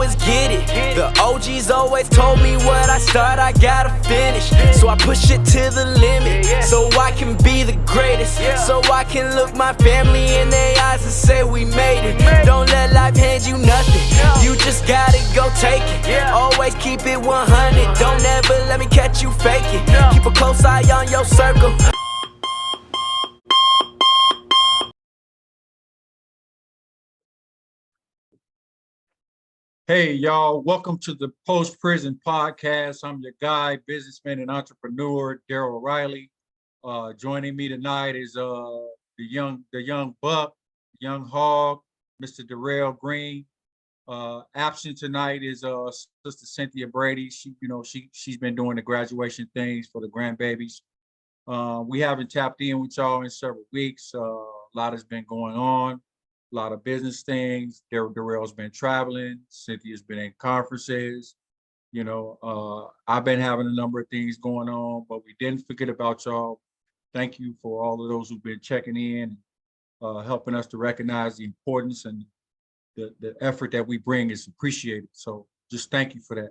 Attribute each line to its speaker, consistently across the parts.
Speaker 1: always get it. The OGs always told me what I start, I gotta finish. So I push it to the limit, so I can be the greatest. So I can look my family in their eyes and say we made it. Don't let life hand you nothing, you just gotta go take it. Always keep it 100, don't ever let me catch you faking. Keep a close eye on your circle.
Speaker 2: Hey, y'all, welcome to the Post-Prison Podcast. I'm your guy, businessman and entrepreneur, Darryl Riley. Joining me tonight is the young buck, young hog, Mr. Durell Green. Absent tonight is Sister Cynthia Brady. She's been doing the graduation things for the grandbabies. We haven't tapped in with y'all in several weeks. A lot has been going on. A lot of business things. Durell's been traveling. Cynthia's been in conferences. I've been having a number of things going on, but we didn't forget about y'all. Thank you for all of those who've been checking in, helping us to recognize the importance, and the effort that we bring is appreciated. So just thank you for that.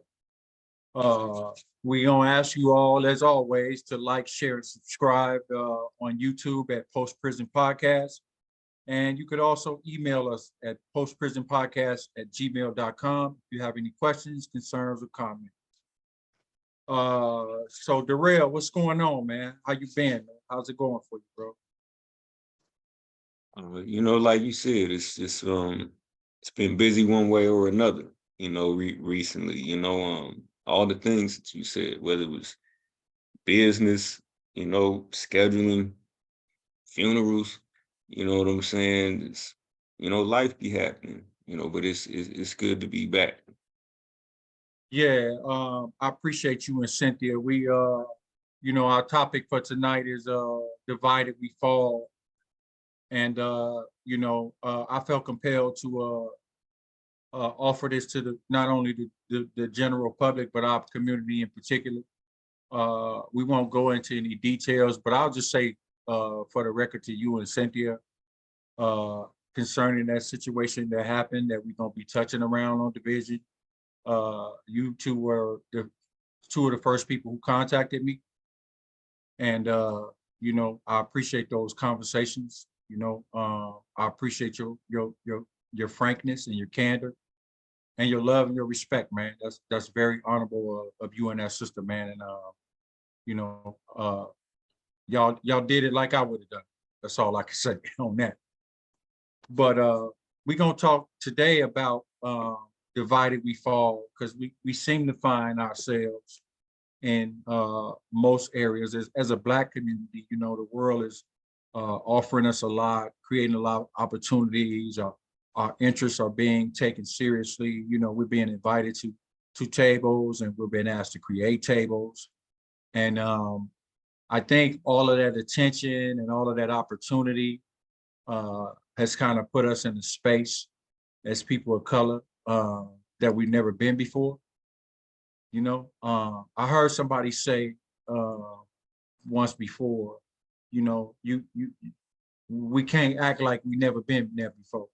Speaker 2: We're gonna ask you all, as always, to like, share, and subscribe on YouTube at Post Prison Podcast. And you could also email us at postprisonpodcast@gmail.com if you have any questions, concerns, or comments. So Durell, what's going on, man? How you been, man? How's it going for you, bro?
Speaker 3: Like you said, it's been busy one way or another, recently, all the things that you said, whether it was business, scheduling, funerals. You know what I'm saying? It's, life be happening, but it's good to be back.
Speaker 2: Yeah, I appreciate you and Cynthia. We, our topic for tonight is divided we fall. And, I felt compelled to offer this to not only the general public, but our community in particular. We won't go into any details, but I'll just say, for the record to you and Cynthia, concerning that situation that happened, that we're gonna be touching around on division. You two were two of the first people who contacted me, and I appreciate those conversations. I appreciate your frankness and your candor and your love and your respect, man. That's very honorable of you and that sister, man. And y'all did it like I would have done. That's all I can say on that. But we're gonna talk today about divided we fall, because we seem to find ourselves in most areas as a Black community. The world is offering us a lot, creating a lot of opportunities. Our interests are being taken seriously. We're being invited to tables, and we're being asked to create tables. And I think all of that attention and all of that opportunity has kind of put us in a space as people of color that we've never been before. I heard somebody say once before, we can't act like we never been there before.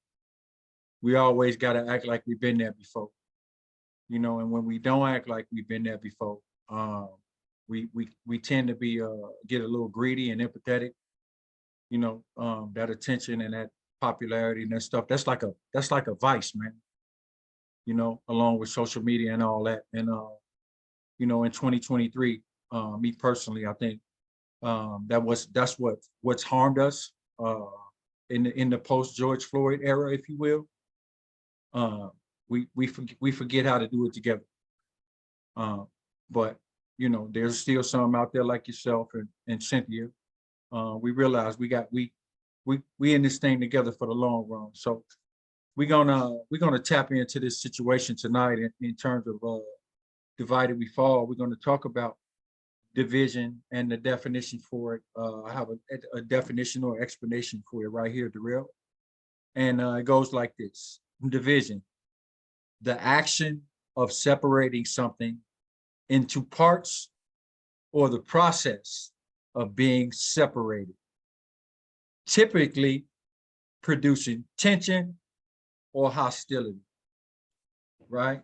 Speaker 2: We always got to act like we've been there before. And when we don't act like we've been there before, we tend to be get a little greedy and empathetic. That attention and that popularity and that stuff, that's like a vice, man. Along with social media and all that. And in 2023, me personally, I think that's what's harmed us in the post George Floyd era, if you will. We forget how to do it together. But there's still some out there like yourself and Cynthia. We realize we in this thing together for the long run. So we're gonna tap into this situation tonight in terms of divided we fall. We're gonna talk about division and the definition for it. I have a definition or explanation for it right here, Durell. And it goes like this: division, the action of separating something into parts, or the process of being separated, typically producing tension or hostility. right?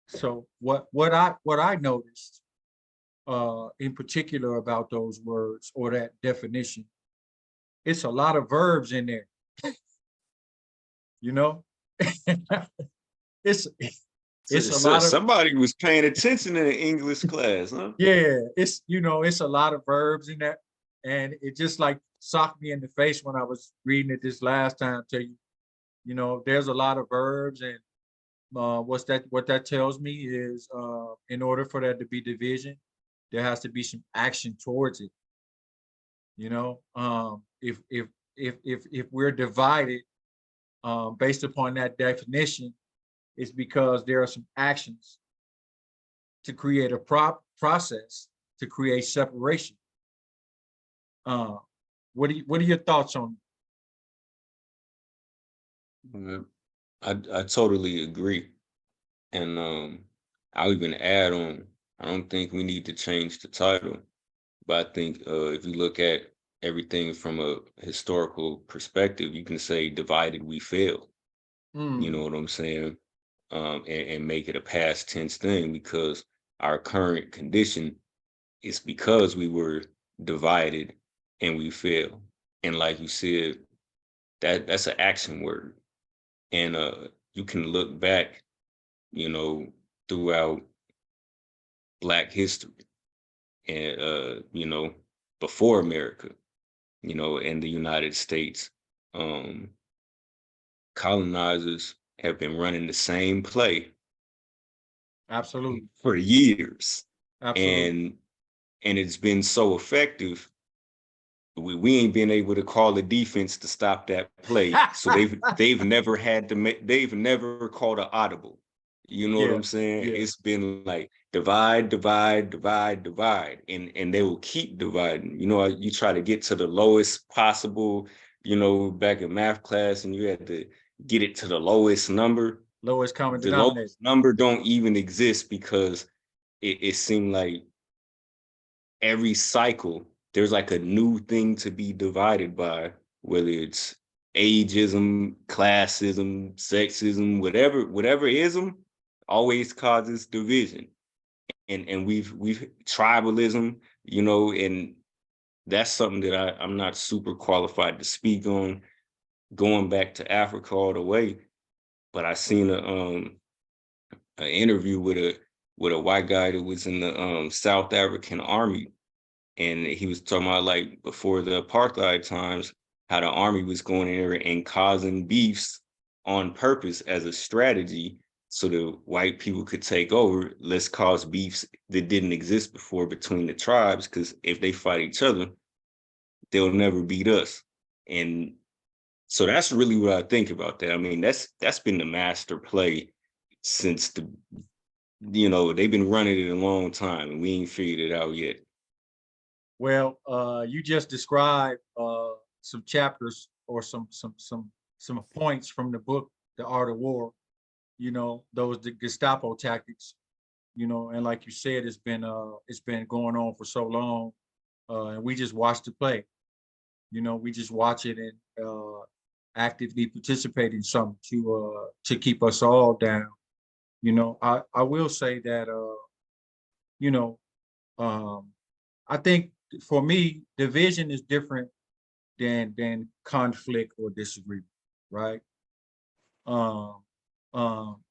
Speaker 2: So what I noticed in particular about those words or that definition, it's a lot of verbs in there, you know? it's
Speaker 3: So,
Speaker 2: it's a lot of
Speaker 3: somebody was paying attention in the English class, huh?
Speaker 2: yeah, it's a lot of verbs in that. And it just like socked me in the face when I was reading it this last time. Tell you, there's a lot of verbs, and what that tells me is in order for that to be division, there has to be some action towards it. If we're divided based upon that definition, it's because there are some actions to create a process to create separation. Uh, what are your thoughts on?
Speaker 3: Mhm. I totally agree. And I'll even add on, I don't think we need to change the title, but I think if you look at everything from a historical perspective, you can say divided we fail. You
Speaker 2: Mm,
Speaker 3: know what I'm saying? And make it a past tense thing because our current condition is because we were divided and we fail. And like you said, that's an action word. And you can look back, you know, throughout Black history and before America, in the United States. Um, Colonizers have been running the same play
Speaker 2: absolutely,
Speaker 3: for years.
Speaker 2: absolutely.
Speaker 3: And it's been so effective. We ain't been able to call the defense to stop that play. So they've never had to make they've never called an audible. You know what
Speaker 2: Yeah,
Speaker 3: I'm saying?
Speaker 2: yeah.
Speaker 3: It's been like divide, divide, divide, divide, and they will keep dividing. You try to get to the lowest possible, back in math class, and you had to get it to the lowest number.
Speaker 2: Lowest common
Speaker 3: The
Speaker 2: denominator.
Speaker 3: lowest number don't even exist because it seemed like every cycle there's like a new thing to be divided by, whether it's ageism, classism, sexism, whatever ism always causes division. And we've tribalism, and that's something that I'm not super qualified to speak on, going back to Africa all the way. But I seen an interview with a white guy that was in the South African army, and he was talking about like before the apartheid times, how the army was going in there and causing beefs on purpose as a strategy so the white people could take over. Let's cause beefs that didn't exist before between the tribes, because if they fight each other, they'll never beat us. And so that's really what I think about that. I mean, that's been the master play since they've been running it a long time and we ain't figured it out yet.
Speaker 2: Well, you just described some chapters or some points from the book, The Art of War. Those the Gestapo tactics. And like you said, it's been going on for so long, and we just watch the play. We just watch it and actively participate in something to keep us all down. I will say that you know um, I think for me, division is different than conflict or disagreement, right? Um, um,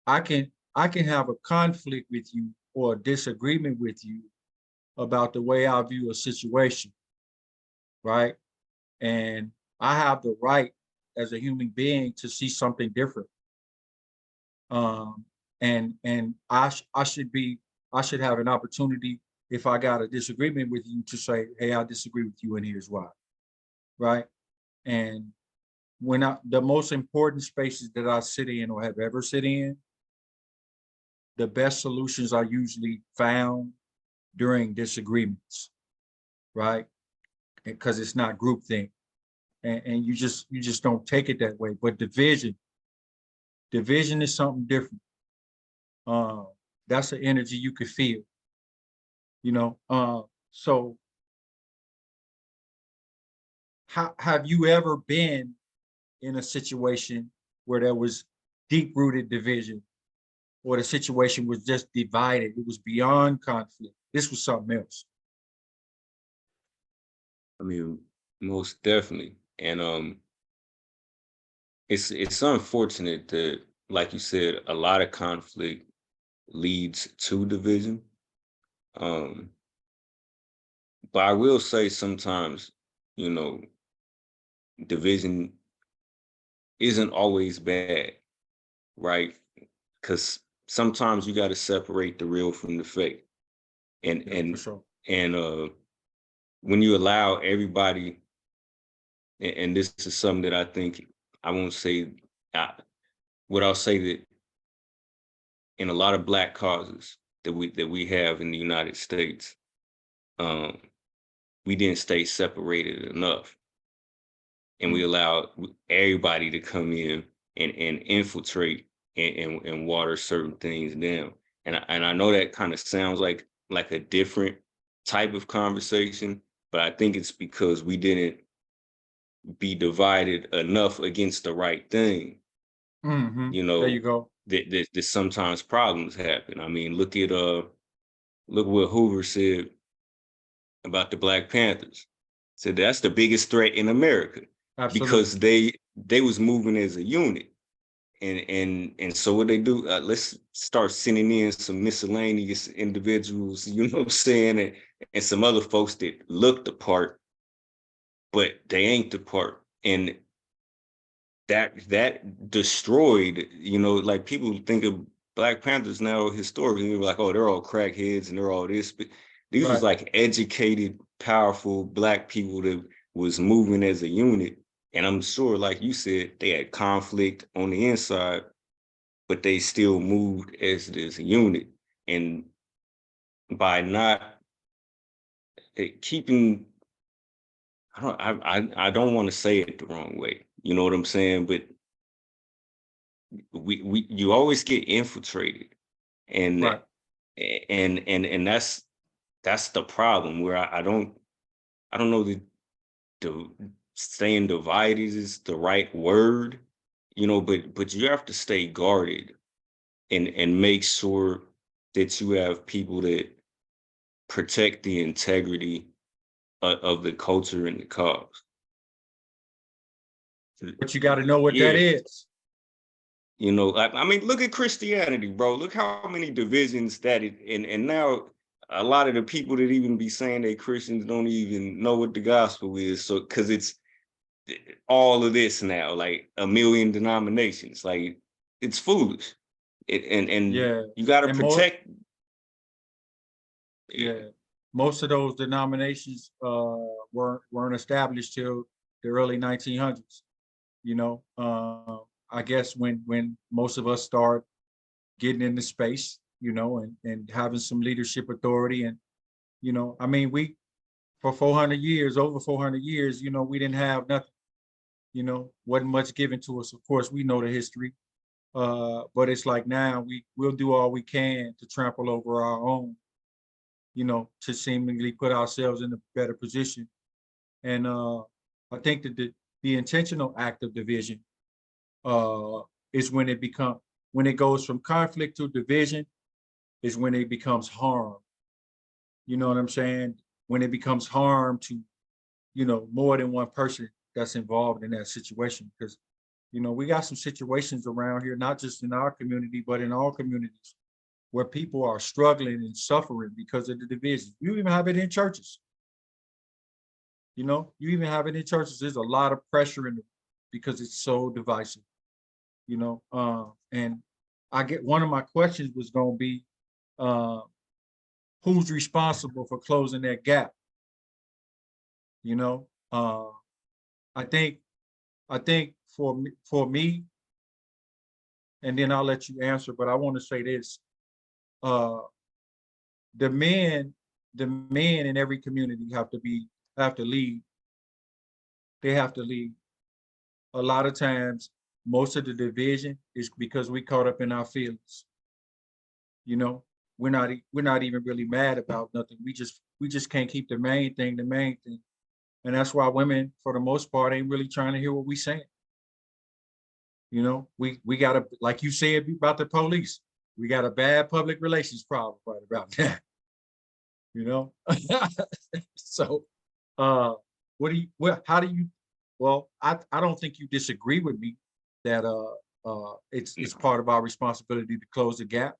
Speaker 2: I can have a conflict with you or a disagreement with you about the way I view a situation, right? And I have the right as a human being to see something different. Um, and I should have an opportunity if I got a disagreement with you to say, hey, I disagree with you and here's why, right? And the most important spaces that I sit in or have ever sit in, the best solutions are usually found during disagreements, right? Because it's not groupthink, and you just don't take it that way. But division is something different. Uh, that's an energy you could feel, you know. So have you ever been in a situation where there was deep-rooted division, or the situation was just divided. It was beyond conflict. This was something else.
Speaker 3: I mean, most definitely. And it's unfortunate that, like you said, a lot of conflict leads to division. Um, but I will say sometimes, you know, division isn't always bad, right? Because sometimes you got to separate the real from the fake. And
Speaker 2: Yeah, for
Speaker 3: and
Speaker 2: sure.
Speaker 3: and when you allow everybody, and this is something that I think, I won't say, uh, what I'll say, that in a lot of Black causes that we have in the United States, um, we didn't stay separated enough, and we
Speaker 2: Mm.
Speaker 3: allowed everybody to come in and infiltrate and water certain things down. And I know that kind of sounds like a different type of conversation, but I think it's because we didn't be divided enough against the right thing.
Speaker 2: Hmm.
Speaker 3: You
Speaker 2: There you
Speaker 3: know,
Speaker 2: go.
Speaker 3: that sometimes problems happen. I mean, look what Hoover said about the Black Panthers. Said that's the biggest threat in America,
Speaker 2: Absolutely.
Speaker 3: because they was moving as a unit. And so what they do, let's start sending in some miscellaneous individuals, you know what I'm saying, and some other folks that look the part, but they ain't the part. And that destroyed, like, people think of Black Panthers now historically, they're like, oh, they're all crackheads and they're all this, but these was
Speaker 2: Right.
Speaker 3: like educated, powerful Black people that was moving as a unit. And I'm sure, like you said, they had conflict on the inside, but they still moved as this unit. And by not keeping, I don't want to say it the wrong way, you know what I'm saying? But you always get infiltrated, and
Speaker 2: Right.
Speaker 3: and that's the problem, where I don't know that the staying divided is the right word, but you have to stay guarded and make sure that you have people that protect the integrity of the culture and the cause.
Speaker 2: But you got to know what that
Speaker 3: Yeah.
Speaker 2: is.
Speaker 3: I mean, look at Christianity, bro. Look how many divisions that it, and now a lot of the people that even be saying they Christians don't even know what the gospel is. So, because it's all of this now, like a million denominations, like, it's foolish. And
Speaker 2: Yeah.
Speaker 3: you got to
Speaker 2: And more,
Speaker 3: protect.
Speaker 2: yeah.
Speaker 3: Yeah,
Speaker 2: Most of those denominations weren't established till the early 1900s. You know, I guess when most of us start getting into space, and having some leadership authority, and I mean, we for 400 years, over 400 years, we didn't have nothing. Wasn't much given to us. Of course, we know the history, but it's like now we'll do all we can to trample over our own, to seemingly put ourselves in a better position. And I think that the intentional act of division is when it goes from conflict to division, is when it becomes harm. You know what I'm saying? When it becomes harm to, more than one person that's involved in that situation. Because, we got some situations around here, not just in our community, but in all communities, where people are struggling and suffering because of the division. You even have it in churches. You even have it in churches. There's a lot of pressure in it because it's so divisive. And I get one of my questions was going to be, uh, who's responsible for closing that gap? You know, uh, I think for me, and then I'll let you answer. But I want to say this: uh, the men, the men in every community have to lead. They have to lead. A lot of times, most of the division is because we caught up in our feelings. You know, we're not even really mad about nothing. We just can't keep the main thing. And that's why women, for the most part, ain't really trying to hear what we saying. You know, we got a, like you said about the police, we got a bad public relations problem right about that. You know, so how do you, well, I don't think you disagree with me that it's
Speaker 3: No.
Speaker 2: part of our responsibility to close the gap,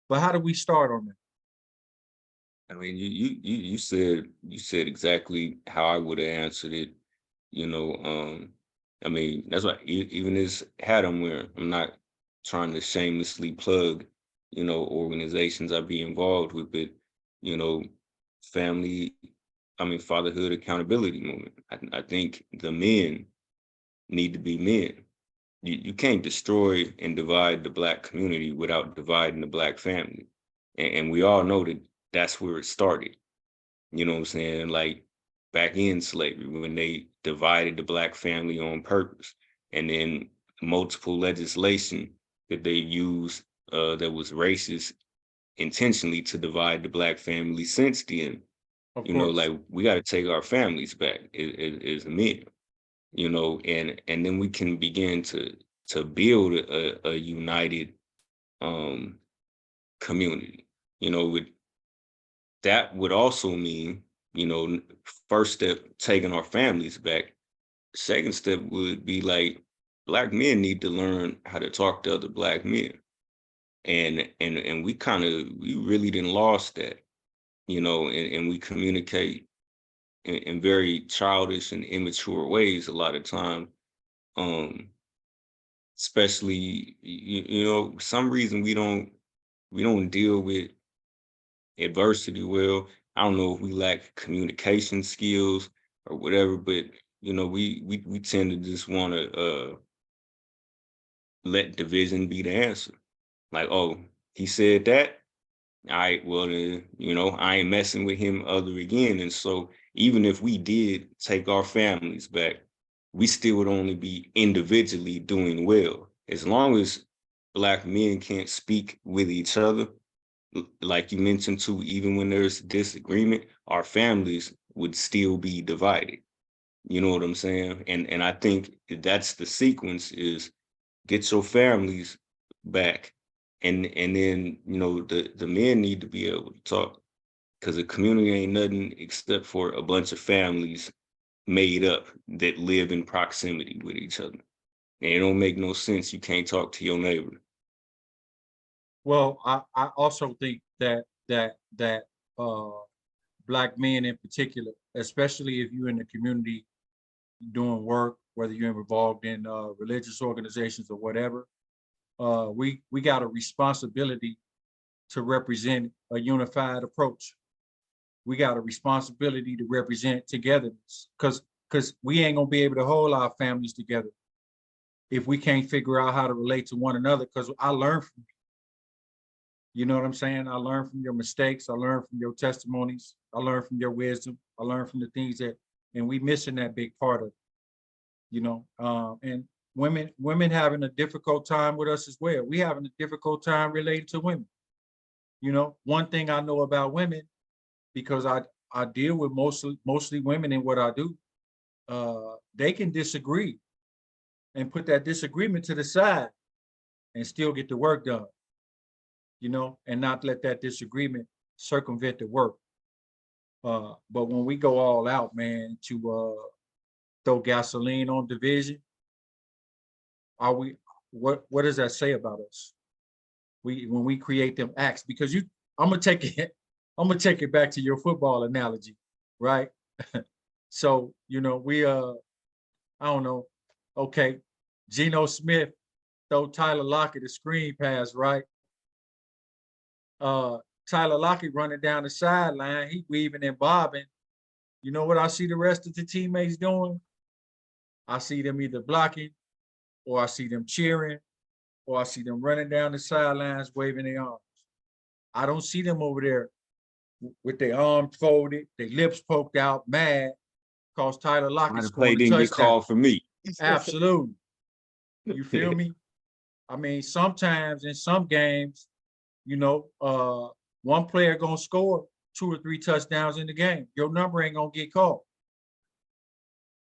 Speaker 2: but how do we start on that?
Speaker 3: I mean, you said exactly how I would have answered it. You know, I mean, that's why even this hat I'm wearing, I'm not trying to shamelessly plug, organizations I be involved with, but you know, family, fatherhood accountability movement. I think the men need to be men. You can't destroy and divide the Black community without dividing the Black family. And we all know that that's where it started. You know what I'm saying? Like back in slavery, when they divided the Black family on purpose, and then multiple legislation that they used that was racist intentionally to divide the Black family since then.
Speaker 2: Of
Speaker 3: Like
Speaker 2: course.
Speaker 3: we got to take our families back as men, and then we can begin to build a united um community. With that would also mean, first step, taking our families back. Second step would be like Black men need to learn how to talk to other Black men. And we really didn't lost that, and we communicate in very childish and immature ways a lot of time. Um, especially some reason we don't deal with adversity well. I don't know if we lack communication skills or whatever, but we tend to just want to let division be the answer. Like, oh, he said that. All right, well, I ain't messing with him other again. And so even if we did take our families back, we still would only be individually doing well. As long as Black men can't speak with each other, like you mentioned too, even when there's disagreement, our families would still be divided. You know what I'm saying? And I think that's the sequence: is get your families back, and then the men need to be able to talk, because a community ain't nothing except for a bunch of families made up that live in proximity with each other. And it don't make no sense. You can't talk to your neighbor.
Speaker 2: Well, I also think that Black men in particular, especially if you're in the community doing work, whether you're involved in religious organizations or whatever, we got a responsibility to represent a unified approach. We got a responsibility to represent togetherness, because we ain't gonna be able to hold our families together if we can't figure out how to relate to one another. Because I learned from you, know what I'm saying? I learned from your mistakes. I learned from your testimonies. I learned from your wisdom. I learned from the things and we missing that big part of, and women having a difficult time with us as well. We having a difficult time relating to women. One thing I know about women, because I deal with mostly women in what I do, they can disagree and put that disagreement to the side and still get the work done, and not let that disagreement circumvent the work. But when we go all out, man, to throw gasoline on division, what does that say about us? When we create them acts, because I'm gonna take it back to your football analogy, right? So, we I don't know, okay, Geno Smith throw Tyler Lockett a screen pass, right? Tyler Lockett running down the sideline, he weaving and bobbing. You know what I see the rest of the teammates doing? I see them either blocking, or I see them cheering, or I see them running down the sidelines waving their arms. I don't see them over there with their arms folded, their lips poked out, mad, because Tyler Lockett
Speaker 3: The play
Speaker 2: scored a
Speaker 3: didn't get
Speaker 2: touchdown.
Speaker 3: called for me.
Speaker 2: Absolutely. You feel me? I mean, sometimes in some games, one player gonna score 2 or 3 touchdowns in the game. Your number ain't gonna get called.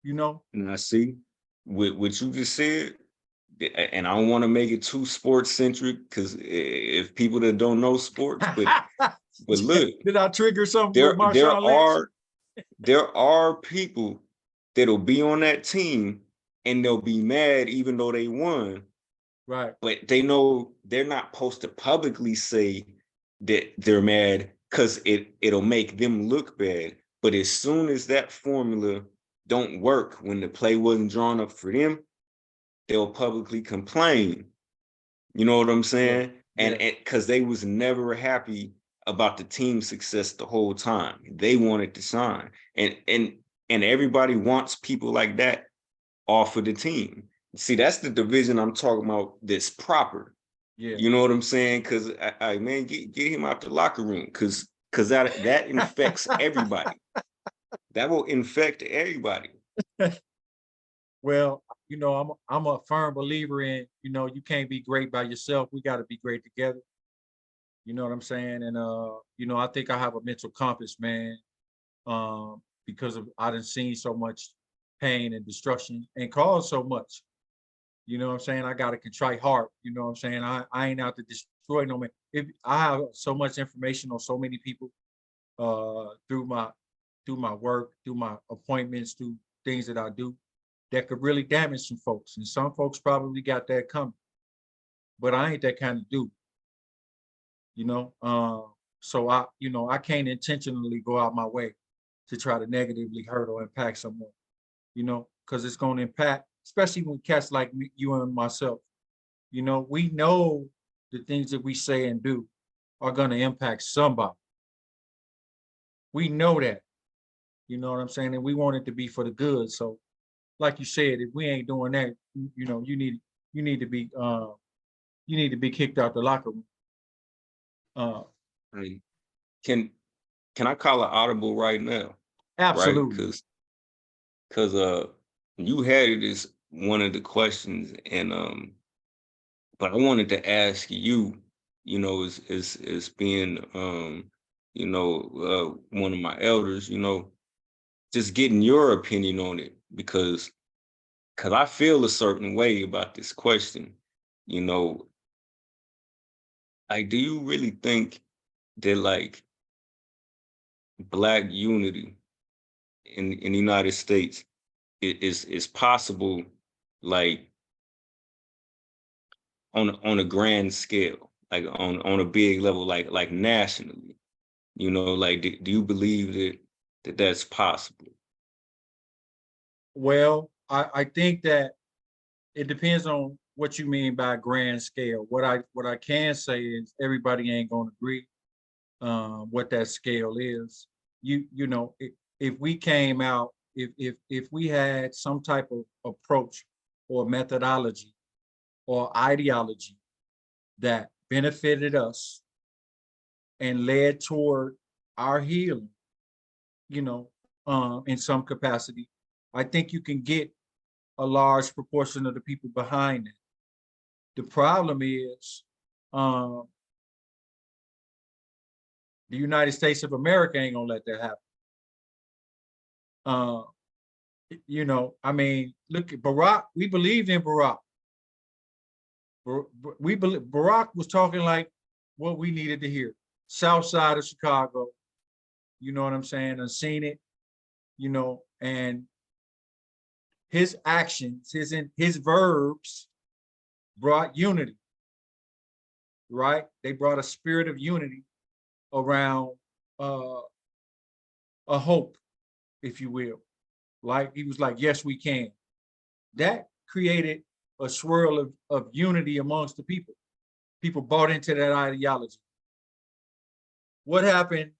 Speaker 3: And I see what you just said. and I don't want to make it too sports centric because if people that don't know sports, but look,
Speaker 2: did I trigger something with
Speaker 3: there
Speaker 2: Marshawn Lynch?
Speaker 3: there are people that'll be on that team and they'll be mad even though they won,
Speaker 2: Right.
Speaker 3: but they know they're not supposed to publicly say that they're mad because it'll make them look bad. But as soon as that formula don't work, when the play wasn't drawn up for them, they'll publicly complain. You know what I'm saying?
Speaker 2: Yeah.
Speaker 3: And because they was never happy about the team's success the whole time. They wanted to shine. And everybody wants people like that off of the team. See, that's the division I'm talking about that's proper.
Speaker 2: Yeah.
Speaker 3: You know what I'm saying? Because I man, get him out the locker room because that infects everybody. That will infect everybody.
Speaker 2: Well, you know, I'm a firm believer in, you know, you can't be great by yourself. We got to be great together. You know what I'm saying? And you know, I think I have a mental compass, man. Because of I done seen so much pain and destruction and caused so much. You know what I'm saying? I got a contrite heart. You know what I'm saying? I ain't out to destroy no man. If I have so much information on so many people through my work, through my appointments, through things that I do, that could really damage some folks. And some folks probably got that coming. But I ain't that kind of dude. You know? So you know, I can't intentionally go out my way to try to negatively hurt or impact someone, you know, because it's going to impact, especially when cats like me, you and myself, you know, we know the things that we say and do are going to impact somebody. We know that, you know what I'm saying? And we want it to be for the good. So like you said, if we ain't doing that, you know, you need to be kicked out the locker room.
Speaker 3: Hey, can I call an audible right now?
Speaker 2: Absolutely.
Speaker 3: Right? Because you had it as one of the questions, and but I wanted to ask you, you know, as being you know, one of my elders, you know, just getting your opinion on it because I feel a certain way about this question. You know, like, do you really think that like Black unity in the United States is possible, like on a grand scale, like on a big level, like nationally? You know, like do you believe that that's possible?
Speaker 2: Well, I think that it depends on what you mean by grand scale. What I can say is everybody ain't gonna agree what that scale is. You know, if we came out, if we had some type of approach or methodology or ideology that benefited us and led toward our healing, you know, in some capacity, I think you can get a large proportion of the people behind it. The problem is um, the United States of America ain't gonna let that happen. Uh, you know, I mean, look at Barack. We believed in Barack. We believe Barack was talking like what we needed to hear. South side of Chicago. You know what I'm saying? I've seen it. You know, and his actions, his verbs brought unity. Right? They brought a spirit of unity around uh, a hope, if you will. Like he was like, yes, we can. That created a swirl of unity amongst the people. People bought into that ideology. What happened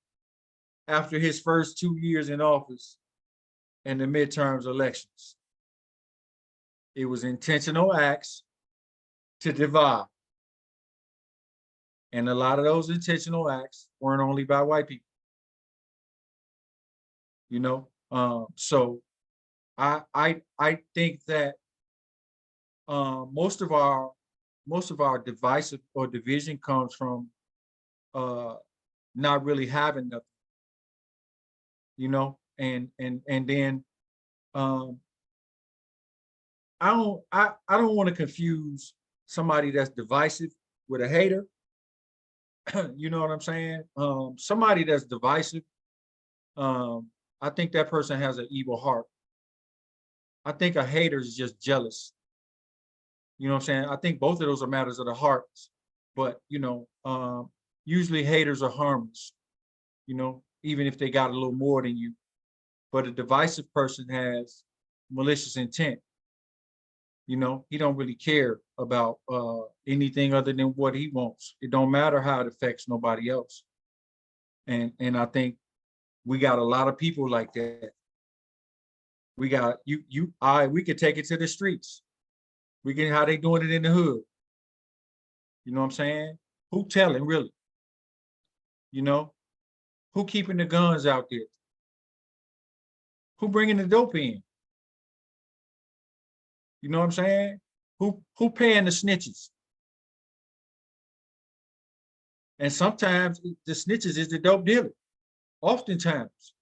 Speaker 2: after his first 2 years in office and the midterms elections? It was intentional acts to divide. And a lot of those intentional acts weren't only by white people, you know? So I think that most of our divisive or division comes from uh, not really having nothing, you know, and then um, don't want to confuse somebody that's divisive with a hater. You know what I'm saying? Somebody that's divisive, I think that person has an evil heart. I think a hater is just jealous. You know what I'm saying? I think both of those are matters of the hearts. But, usually haters are harmless, even if they got a little more than you. But a divisive person has malicious intent. He don't really care about anything other than what he wants. It don't matter how it affects nobody else. And I think we got a lot of people like that. We got we could take it to the streets. We can how they doing it in the hood. You know what I'm saying? Who telling really? Who keeping the guns out there? Who bringing the dope in? You know what I'm saying? Who paying the snitches? And sometimes the snitches is the dope dealer. Oftentimes.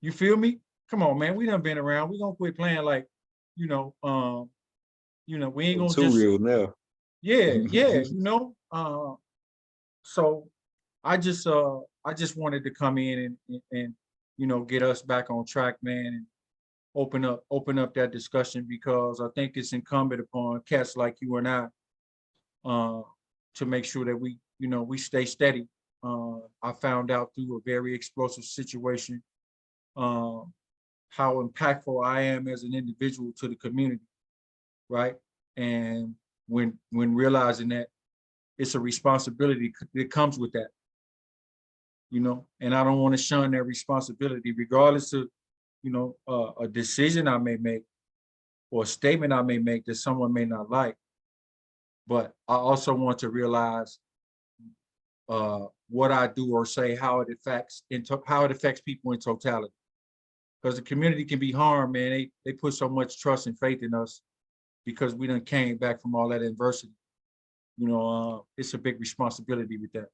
Speaker 2: You feel me? Come on, man. We done been around. We gonna quit playing like, we ain't gonna
Speaker 3: Too
Speaker 2: just,
Speaker 3: real now.
Speaker 2: yeah. So I just wanted to come in and get us back on track, man, and open up that discussion, because I think it's incumbent upon cats like you and I to make sure that we stay steady. I found out through a very explosive situation how impactful I am as an individual to the community, right? And when realizing that it's a responsibility that comes with that, and I don't want to shun that responsibility, regardless of, a decision I may make or a statement I may make that someone may not like. But I also want to realize what I do or say, how it affects people in totality. Because the community can be harmed, man. They put so much trust and faith in us because we done came back from all that adversity. It's a big responsibility with that.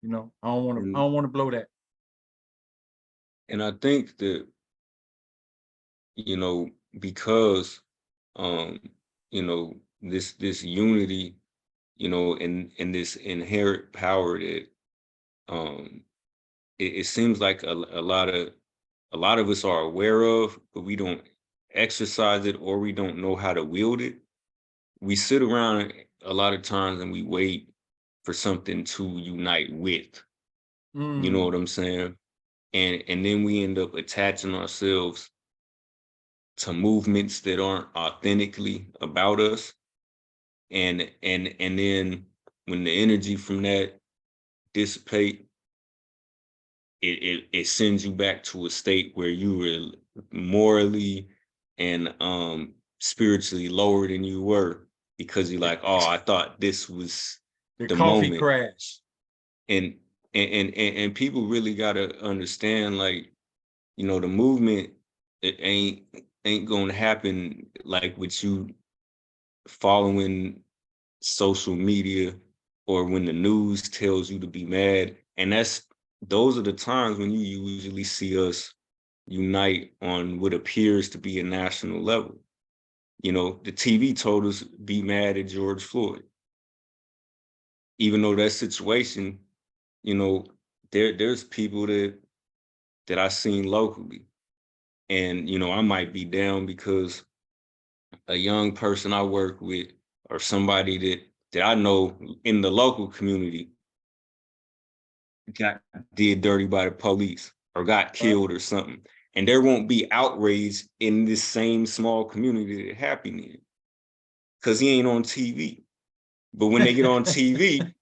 Speaker 2: I don't want to blow that.
Speaker 3: And I think that, because this unity, and this inherent power that it seems like a lot of us are aware of, but we don't exercise it, or we don't know how to wield it. We sit around a lot of times and we wait for something to unite with. You know what I'm saying? And then we end up attaching ourselves to movements that aren't authentically about us. And then when the energy from that dissipate, it sends you back to a state where you were morally and spiritually lower than you were, because you're like, oh, I thought this was
Speaker 2: the
Speaker 3: coffee
Speaker 2: moment. Crash.
Speaker 3: And people really gotta understand, like, the movement, it ain't gonna happen like with you following social media or when the news tells you to be mad. And those are the times when you usually see us unite on what appears to be a national level. The TV told us be mad at George Floyd. Even though that situation, there's people that I seen locally. And, I might be down because a young person I work with, or somebody that I know in the local community, got did dirty by the police or got killed or something. And there won't be outrage in this same small community that happened in, because he ain't on TV. But when they get on TV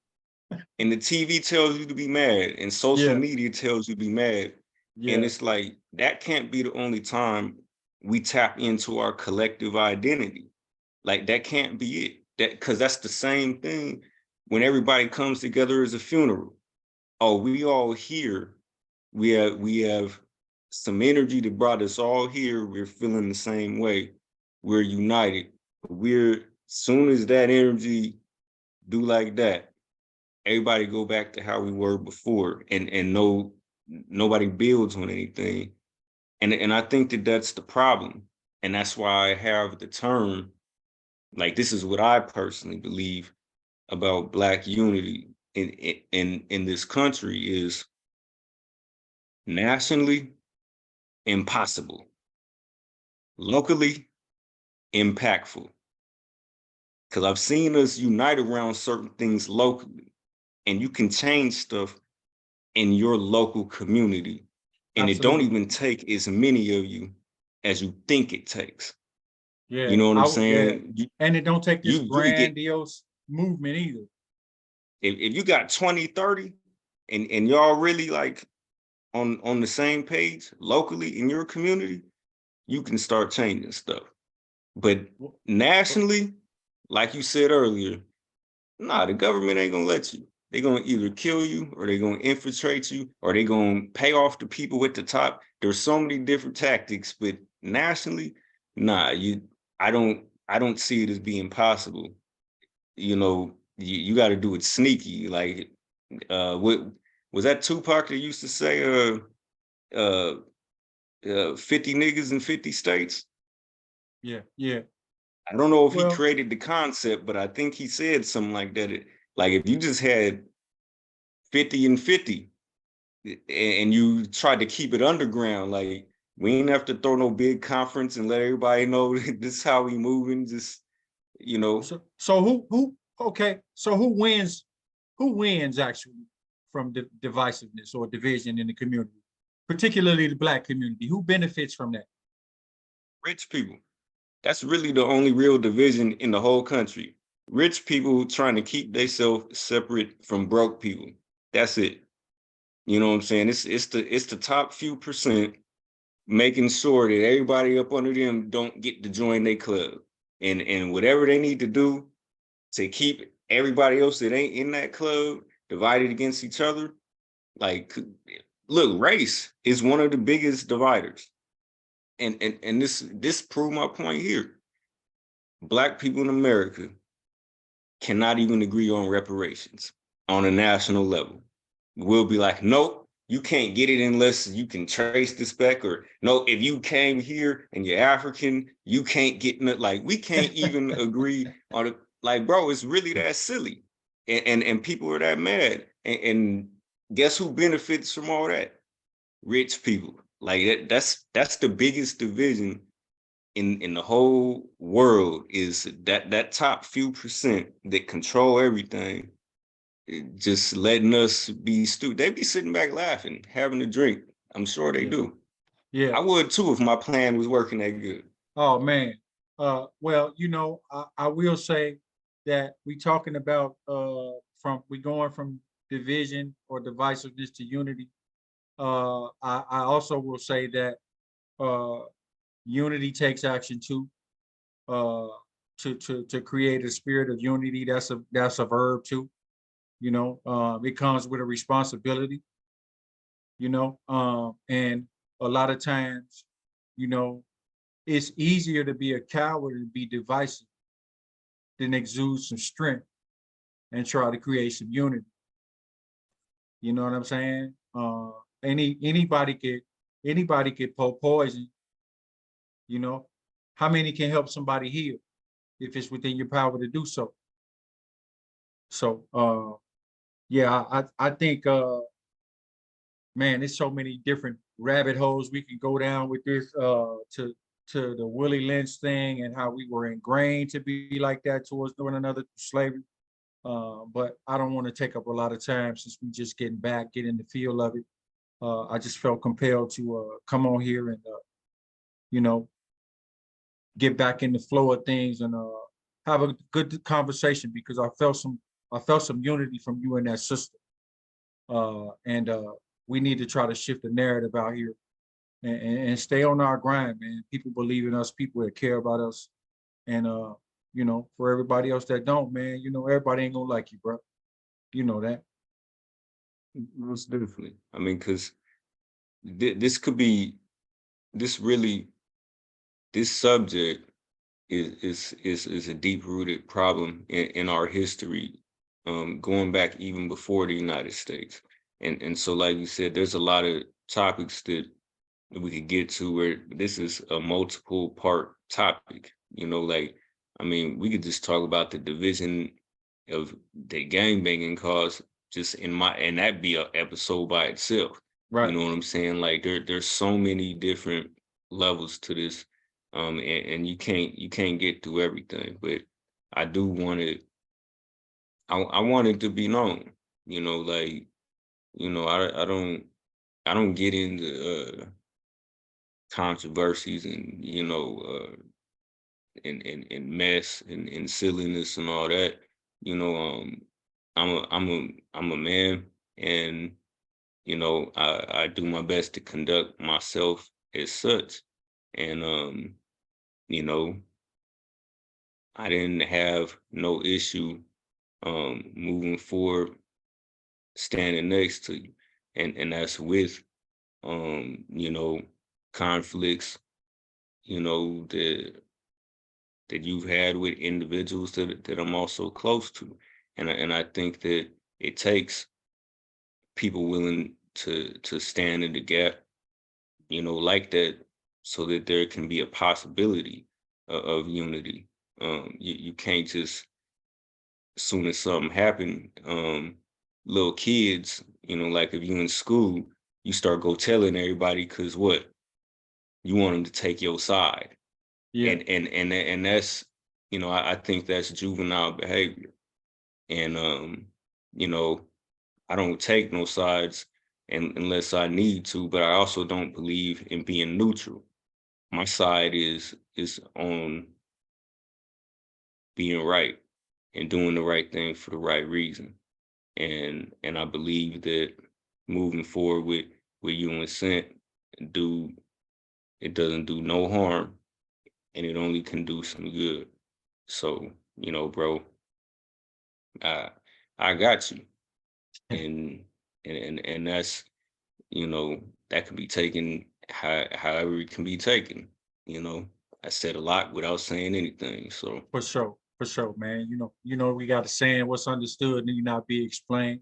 Speaker 3: and the TV tells you to be mad and social media tells you to be mad, and it's like, that can't be the only time we tap into our collective identity. Like, that can't be it. Because that's the same thing when everybody comes together as a funeral. Oh, we all here. We have some energy that brought us all here. We're feeling the same way. We're united. Soon as that energy do like that, everybody go back to how we were before, and nobody builds on anything. And I think that that's the problem. And that's why I have the term, like, this is what I personally believe about Black unity in this country is nationally impossible, locally impactful. Because I've seen us unite around certain things locally, and you can change stuff in your local community. And it don't
Speaker 2: Absolutely.
Speaker 3: even take as many of you as you think it takes.
Speaker 2: Yeah.
Speaker 3: You know what I'm
Speaker 2: Yeah.
Speaker 3: saying?
Speaker 2: And it don't take this
Speaker 3: You can get,
Speaker 2: grandiose movement either.
Speaker 3: if you got 20, 30, and y'all really like on the same page locally in your community, you can start changing stuff. But nationally, like you said earlier, nah, the government ain't gonna let you. They're gonna either kill you, or they're gonna infiltrate you, or they're gonna pay off the people at the top. There's so many different tactics, but nationally, nah, I don't see it as being possible. You know, you got to do it sneaky. Like, what was that Tupac that used to say, uh 50 niggas in 50 states?
Speaker 2: Yeah. Yeah.
Speaker 3: I don't know if he
Speaker 2: Well,
Speaker 3: created the concept, but I think he said something like that. Like, if you just had 50 and 50 and you tried to keep it underground, like, we ain't have to throw no big conference and let everybody know this is how we moving. Just, you know,
Speaker 2: so who okay, so who wins actually from divisiveness or division in the community, particularly the Black community? Who benefits from that?
Speaker 3: rich people. That's really the only real division in the whole country. Rich people trying to keep themselves separate from broke people. That's it. You know what I'm saying? It's the top few percent making sure that everybody up under them don't get to join their club. And whatever they need to do to keep everybody else that ain't in that club divided against each other. Like, look, race is one of the biggest dividers. And this proved my point here. Black people in America cannot even agree on reparations on a national level. We'll be like, nope, you can't get it unless you can trace this back, or no, if you came here and you're African, you can't get it. Like, we can't even agree on it. Like, bro, it's really that silly. And people are that mad. And guess who benefits from all that? Rich people. Like, that's the biggest division in the whole world, is that top few percent that control everything, just letting us be stupid. They be sitting back laughing, having a drink. I'm sure they
Speaker 2: Yeah.
Speaker 3: do.
Speaker 2: Yeah.
Speaker 3: I would too if my plan was working that good.
Speaker 2: Oh man. Well, I will say that we talking about we going from division or divisiveness to unity. I also will say that uh, unity takes action too. Uh, to create a spirit of unity, that's a verb too. It comes with a responsibility. And a lot of times, you know, it's easier to be a coward and be divisive than exude some strength and try to create some unity. You know what I'm saying? Anybody could pour poison. You know, how many can help somebody heal if it's within your power to do so? So, yeah, I think, man, there's so many different rabbit holes we can go down with this. To the Willie Lynch thing and how we were ingrained to be like that towards one another through slavery. But I don't want to take up a lot of time since we just getting in the feel of it. I just felt compelled to come on here and you know get back in the flow of things and have a good conversation, because I felt some unity from you and that sister. And we need to try to shift the narrative out here and stay on our grind, man. People believe in us, people that care about us. And for everybody else that don't, man, everybody ain't gonna like you, bro. You know that.
Speaker 3: Most definitely. I mean, because this could be, this really, this subject is a deep rooted problem in our history, going back even before the United States. And so, like you said, there's a lot of topics that we could get to, where this is a multiple part topic. You know, like, I mean, we could just talk about the division of the gangbanging cause just and that be an episode by itself.
Speaker 2: Right.
Speaker 3: You know what I'm saying? Like, there's so many different levels to this, and you can't get through everything. But I do want it. I want it to be known. You know, like, you know, I don't get into controversies and, you know, and mess and silliness and all that. You know, I'm a man, and, you know, I do my best to conduct myself as such. And you know, I didn't have no issue moving forward, standing next to you. And that's with you know, conflicts, you know, that you've had with individuals that I'm also close to. And I think that it takes people willing to stand in the gap, you know, like that, so that there can be a possibility of unity. You can't just, as soon as something happened, little kids, you know, like if you in school, you start go telling everybody, because what? You want them to take your side.
Speaker 2: Yeah.
Speaker 3: And that's, you know, I think that's juvenile behavior. And you know, I don't take no sides unless I need to, but I also don't believe in being neutral. My side is on being right and doing the right thing for the right reason. And I believe that moving forward with you and Scent, it doesn't do no harm, and it only can do some good. So, you know, bro, I got you. And that's, you know, that can be taken however it can be taken. You know, I said a lot without saying anything. So
Speaker 2: For sure, man. You know, we got a saying, what's understood need not be explained.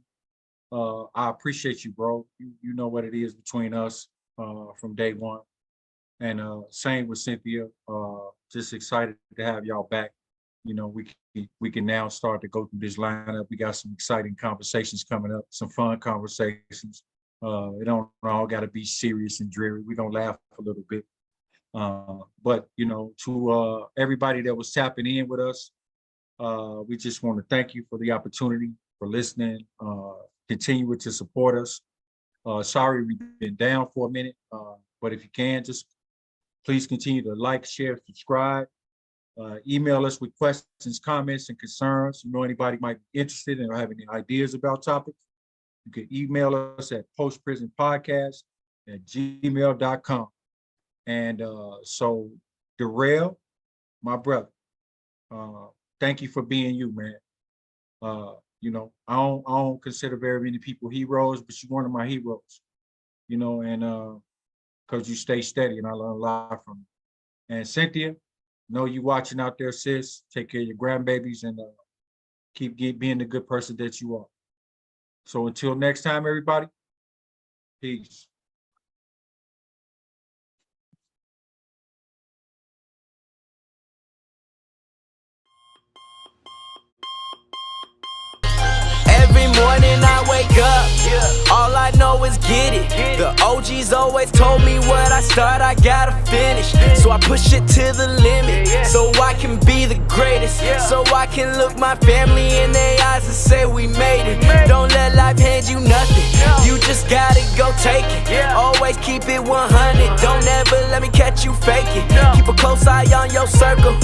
Speaker 2: I appreciate you, bro. You know what it is between us from day one. And same with Cynthia. Just excited to have y'all back. You know, we can now start to go through this lineup. We got some exciting conversations coming up, some fun conversations. It don't all got to be serious and dreary. We're gonna laugh a little bit. But you know, to everybody that was tapping in with us, we just want to thank you for the opportunity, for listening, continuing to support us. Sorry we've been down for a minute, but if you can, just please continue to like, share, subscribe. Email us with questions, comments, and concerns. You know, anybody might be interested and have any ideas about topics, you can email us at postprisonpodcast@gmail.com. And so, Durell, my brother, thank you for being you, man. You know, I don't consider very many people heroes, but you're one of my heroes. You know, and because you stay steady, and I learn a lot from you. And Cynthia, know you watching out there, sis. Take care of your grandbabies, and keep being the good person that you are. So until next time, everybody, peace.
Speaker 1: Every morning I wake up, all I know is get it. The OGs always told me what I start, I gotta finish. So I push it to the limit, so I can be the greatest. So I can look my family in their eyes and say we made it. Don't let life hand you nothing, you just gotta go take it. Always keep it 100, don't ever let me catch you faking. Keep a close eye on your circle.